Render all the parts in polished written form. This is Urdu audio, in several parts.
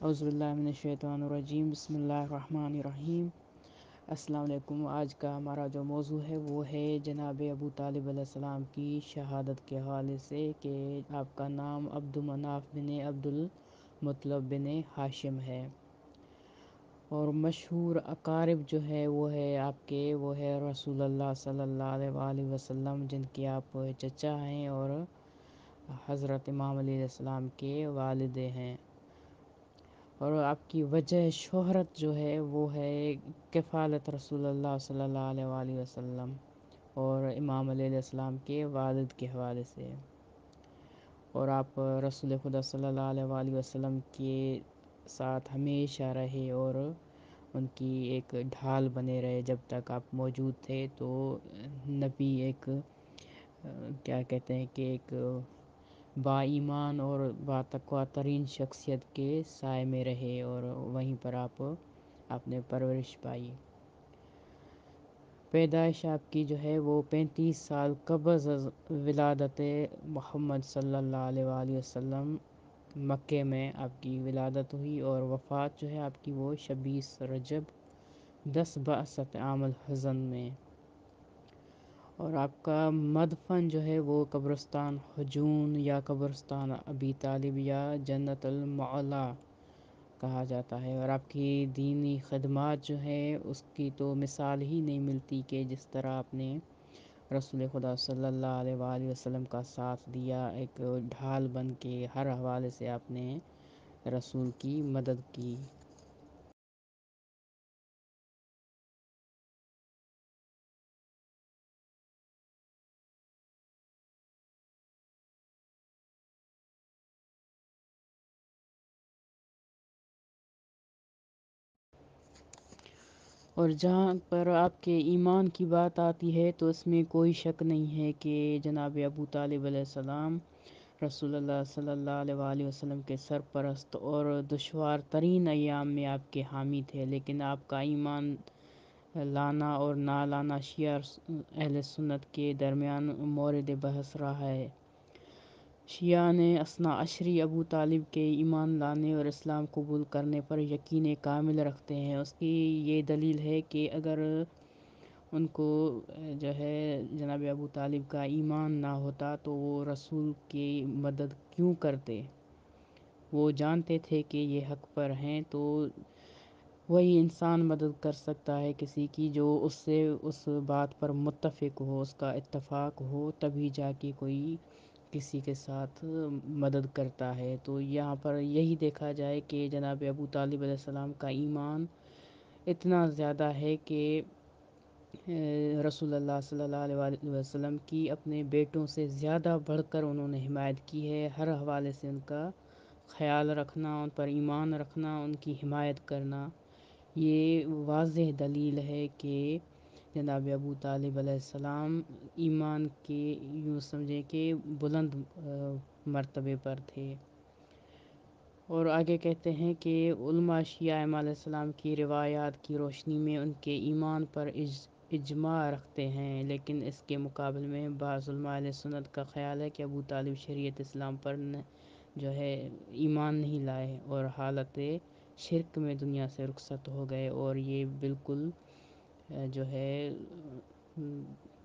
اعوذ باللہ من الشیطان الرجیم، بسم اللہ الرحمن الرحیم۔ السلام علیکم۔ آج کا ہمارا جو موضوع ہے وہ ہے جناب ابو طالب علیہ السلام کی شہادت کے حوالے سے کہ آپ کا نام عبد مناف بن عبد المطلب بن ہاشم ہے، اور مشہور اقارب جو ہے وہ ہے آپ کے وہ ہے رسول اللہ صلی اللہ علیہ وآلہ وسلم، جن کے آپ چچا ہیں اور حضرت امام علیہ السلام کے والد ہیں۔ اور آپ کی وجہ شہرت جو ہے وہ ہے کفالت رسول اللہ صلی اللہ علیہ وآلہ وسلم اور امام علیہ السلام کے والد کے حوالے سے، اور آپ رسول خدا صلی اللہ علیہ وآلہ وسلم کے ساتھ ہمیشہ رہے اور ان کی ایک ڈھال بنے رہے جب تک آپ موجود تھے۔ تو نبی ایک کیا کہتے ہیں کہ ایک با ایمان اور با تقویٰ ترین شخصیت کے سائے میں رہے، اور وہیں پر آپ نے پرورش پائی۔ پیدائش آپ کی جو ہے وہ 35 سال قبل از ولادت محمد صلی اللہ علیہ وآلہ وسلم مکے میں آپ کی ولادت ہوئی، اور وفات جو ہے آپ کی وہ 26 رجب 10 بعثت عام الحزن میں۔ اور آپ کا مدفن جو ہے وہ قبرستان حجون یا قبرستان ابی طالب یا جنت المعلا کہا جاتا ہے۔ اور آپ کی دینی خدمات جو ہیں اس کی تو مثال ہی نہیں ملتی کہ جس طرح آپ نے رسول خدا صلی اللہ علیہ وآلہ وسلم کا ساتھ دیا، ایک ڈھال بن کے ہر حوالے سے آپ نے رسول کی مدد کی۔ اور جہاں پر آپ کے ایمان کی بات آتی ہے تو اس میں کوئی شک نہیں ہے کہ جناب ابو طالب علیہ السلام رسول اللہ صلی اللہ علیہ وآلہ وسلم کے سرپرست اور دشوار ترین ایام میں آپ کے حامی تھے، لیکن آپ کا ایمان لانا اور نہ لانا شیعہ اہل سنت کے درمیان مورد بحث رہا ہے۔ شیعہ نے اثنا عشری ابو طالب کے ایمان لانے اور اسلام قبول کرنے پر یقین کامل رکھتے ہیں۔ اس کی یہ دلیل ہے کہ اگر ان کو جو ہے جناب ابو طالب کا ایمان نہ ہوتا تو وہ رسول کی مدد کیوں کرتے؟ وہ جانتے تھے کہ یہ حق پر ہیں، تو وہی انسان مدد کر سکتا ہے کسی کی جو اس سے اس بات پر متفق ہو، اس کا اتفاق ہو، تبھی جا کے کوئی کسی کے ساتھ مدد کرتا ہے۔ تو یہاں پر یہی دیکھا جائے کہ جناب ابو طالب علیہ السلام کا ایمان اتنا زیادہ ہے کہ رسول اللہ صلی اللہ علیہ وآلہ وسلم کی اپنے بیٹوں سے زیادہ بڑھ کر انہوں نے حمایت کی ہے، ہر حوالے سے ان کا خیال رکھنا، ان پر ایمان رکھنا، ان کی حمایت کرنا۔ یہ واضح دلیل ہے کہ جناب ابو طالب علیہ السلام ایمان کے یوں سمجھیں کہ بلند مرتبے پر تھے۔ اور آگے کہتے ہیں کہ علماء شیعہ امام علیہ السلام کی روایات کی روشنی میں ان کے ایمان پر اجماع رکھتے ہیں، لیکن اس کے مقابل میں بعض علماء اہل سنت کا خیال ہے کہ ابو طالب شریعت اسلام پر جو ہے ایمان نہیں لائے اور حالت شرک میں دنیا سے رخصت ہو گئے، اور یہ بالکل جو ہے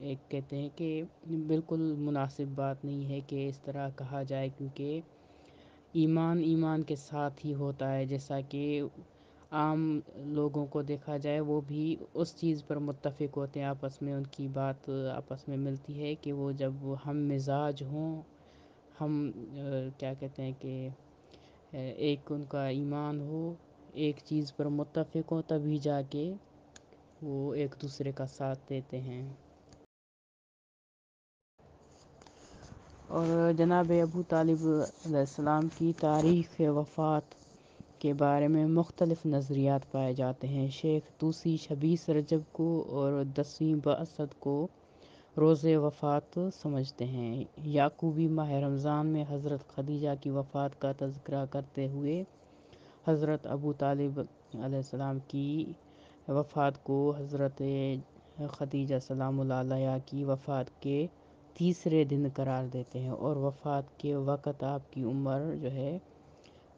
ایک کہتے ہیں کہ بالکل مناسب بات نہیں ہے کہ اس طرح کہا جائے، کیونکہ ایمان کے ساتھ ہی ہوتا ہے۔ جیسا کہ عام لوگوں کو دیکھا جائے وہ بھی اس چیز پر متفق ہوتے ہیں، آپس میں ان کی بات آپس میں ملتی ہے کہ وہ جب ہم مزاج ہوں، ہم کیا کہتے ہیں کہ ایک ان کا ایمان ہو، ایک چیز پر متفق ہو، تبھی جا کے وہ ایک دوسرے کا ساتھ دیتے ہیں۔ اور جناب ابو طالب علیہ السلام کی تاریخ وفات کے بارے میں مختلف نظریات پائے جاتے ہیں۔ شیخ طوسی 26 رجب کو اور 10ویں بعثت کو روز وفات سمجھتے ہیں۔ یعقوبی ماہ رمضان میں حضرت خدیجہ کی وفات کا تذکرہ کرتے ہوئے حضرت ابو طالب علیہ السلام کی وفات کو حضرت خدیجہ سلام اللہ علیہا کی وفات کے تیسرے دن قرار دیتے ہیں، اور وفات کے وقت آپ کی عمر جو ہے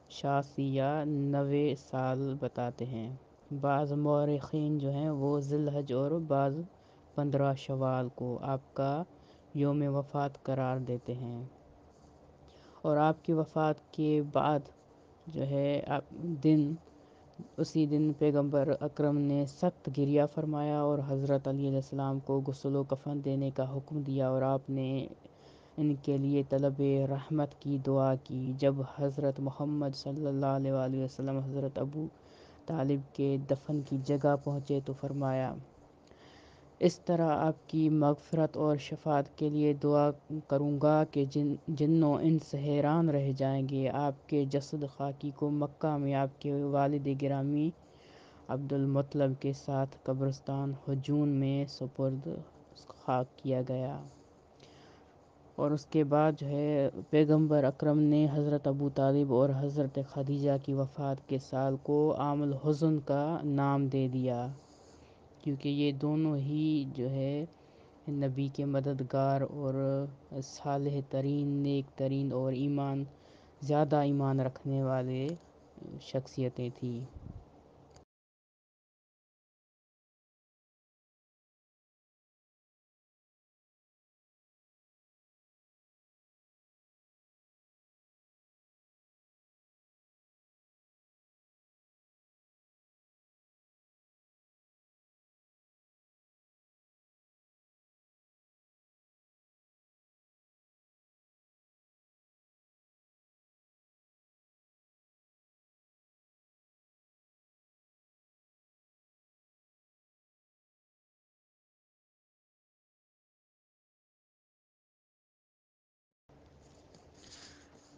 86 یا 90 سال بتاتے ہیں۔ بعض مورخین جو ہیں وہ ذی الحج اور بعض 15 شوال کو آپ کا یوم وفات قرار دیتے ہیں، اور آپ کی وفات کے بعد جو ہے اسی دن پیغمبر اکرم نے سخت گریہ فرمایا اور حضرت علی علیہ السلام کو غسل و کفن دینے کا حکم دیا، اور آپ نے ان کے لیے طلب رحمت کی دعا کی۔ جب حضرت محمد صلی اللہ علیہ وآلہ وسلم حضرت ابو طالب کے دفن کی جگہ پہنچے تو فرمایا، اس طرح آپ کی مغفرت اور شفاعت کے لیے دعا کروں گا کہ جن و انس حیران رہ جائیں گے۔ آپ کے جسد خاکی کو مکہ میں آپ کے والد گرامی عبد المطلب کے ساتھ قبرستان ہجون میں سپرد خاک کیا گیا، اور اس کے بعد جو ہے پیغمبر اکرم نے حضرت ابو طالب اور حضرت خدیجہ کی وفات کے سال کو عام الحزن کا نام دے دیا، کیونکہ یہ دونوں ہی جو ہے نبی کے مددگار اور صالح ترین، نیک ترین اور زیادہ ایمان رکھنے والے شخصیتیں تھیں۔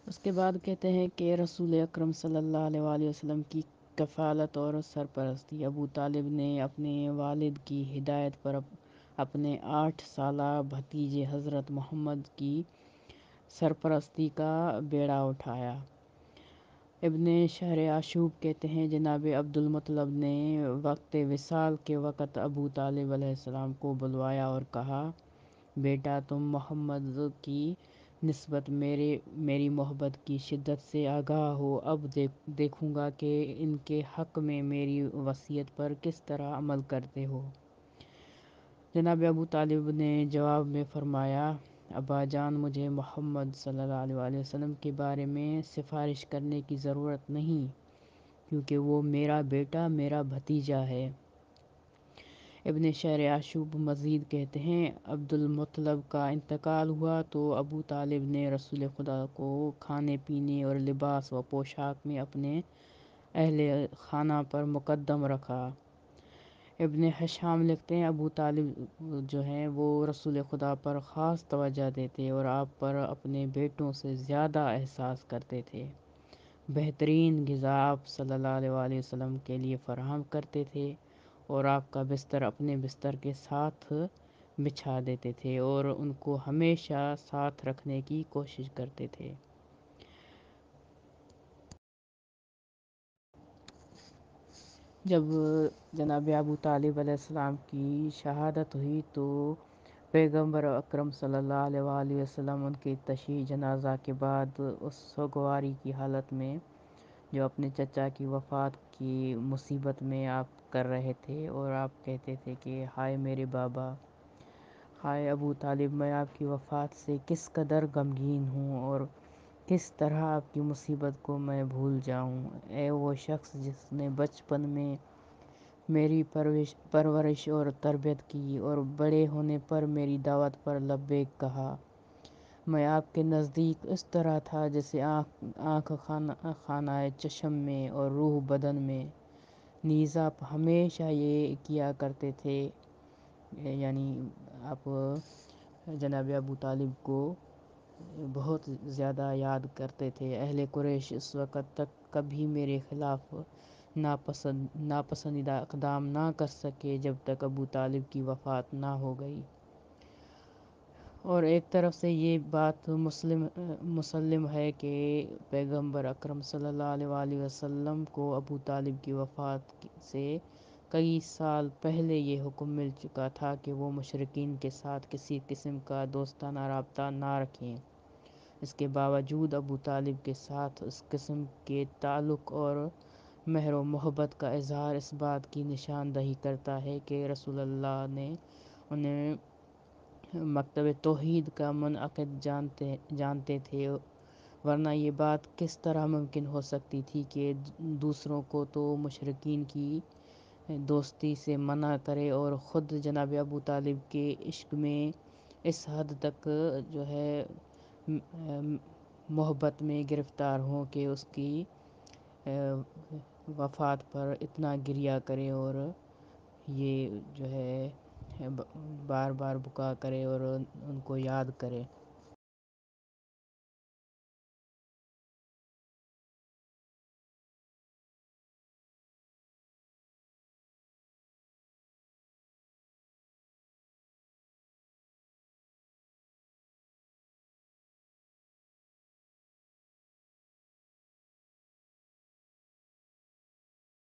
اس کے بعد کہتے ہیں کہ رسول اکرم صلی اللہ علیہ وآلہ وسلم کی کفالت اور سرپرستی۔ ابو طالب نے اپنے والد کی ہدایت پر اپنے 8 سالہ بھتیجے حضرت محمد کی سرپرستی کا بیڑا اٹھایا۔ ابن شہر آشوب کہتے ہیں جناب عبد المطلب نے وقت وصال کے وقت ابو طالب علیہ السلام کو بلوایا اور کہا، بیٹا تم محمد کی نسبت میری محبت کی شدت سے آگاہ ہو، اب دیکھوں گا کہ ان کے حق میں میری وصیت پر کس طرح عمل کرتے ہو۔ جناب ابو طالب نے جواب میں فرمایا، ابا جان، مجھے محمد صلی اللہ علیہ وآلہ وسلم کے بارے میں سفارش کرنے کی ضرورت نہیں، کیونکہ وہ میرا بیٹا، میرا بھتیجا ہے۔ ابن شہر آشوب مزید کہتے ہیں، عبد المطلب کا انتقال ہوا تو ابو طالب نے رسول خدا کو کھانے پینے اور لباس و پوشاک میں اپنے اہل خانہ پر مقدم رکھا۔ ابن ہشام لکھتے ہیں، ابو طالب جو ہیں وہ رسول خدا پر خاص توجہ دیتے اور آپ پر اپنے بیٹوں سے زیادہ احساس کرتے تھے۔ بہترین غذا آپ صلی اللہ علیہ وآلہ وسلم کے لیے فراہم کرتے تھے، اور آپ کا بستر اپنے بستر کے ساتھ بچھا دیتے تھے اور ان کو ہمیشہ ساتھ رکھنے کی کوشش کرتے تھے۔ جب جناب ابو طالب علیہ السلام کی شہادت ہوئی تو پیغمبر اکرم صلی اللہ علیہ وآلہ وسلم ان کی تشییع جنازہ کے بعد اس سوگواری کی حالت میں جو اپنے چچا کی وفات کی مصیبت میں آپ کر رہے تھے، اور آپ کہتے تھے کہ ہائے میرے بابا، ہائے ابو طالب، میں آپ کی وفات سے کس قدر غمگین ہوں اور کس طرح آپ کی مصیبت کو میں بھول جاؤں۔ اے وہ شخص جس نے بچپن میں میری پرورش اور تربیت کی اور بڑے ہونے پر میری دعوت پر لبیک کہا، میں آپ کے نزدیک اس طرح تھا جیسے آنکھ خانہ چشم میں اور روح بدن میں، نیز آپ ہمیشہ یہ کیا کرتے تھے، یعنی آپ جناب ابو طالب کو بہت زیادہ یاد کرتے تھے۔ اہل قریش اس وقت تک کبھی میرے خلاف ناپسندیدہ اقدام نہ کر سکے جب تک ابو طالب کی وفات نہ ہو گئی۔ اور ایک طرف سے یہ بات مسلم ہے کہ پیغمبر اکرم صلی اللہ علیہ وآلہ وسلم کو ابو طالب کی وفات سے کئی سال پہلے یہ حکم مل چکا تھا کہ وہ مشرکین کے ساتھ کسی قسم کا دوستانہ رابطہ نہ رکھیں۔ اس کے باوجود ابو طالب کے ساتھ اس قسم کے تعلق اور مہر و محبت کا اظہار اس بات کی نشاندہی کرتا ہے کہ رسول اللہ نے انہیں مکتب توحید کا منعقد جانتے تھے، ورنہ یہ بات کس طرح ممکن ہو سکتی تھی کہ دوسروں کو تو مشرکین کی دوستی سے منع کرے اور خود جناب ابو طالب کے عشق میں اس حد تک جو ہے محبت میں گرفتار ہوں کہ اس کی وفات پر اتنا گریہ کرے اور یہ جو ہے بار بار بکا کرے اور ان کو یاد کرے۔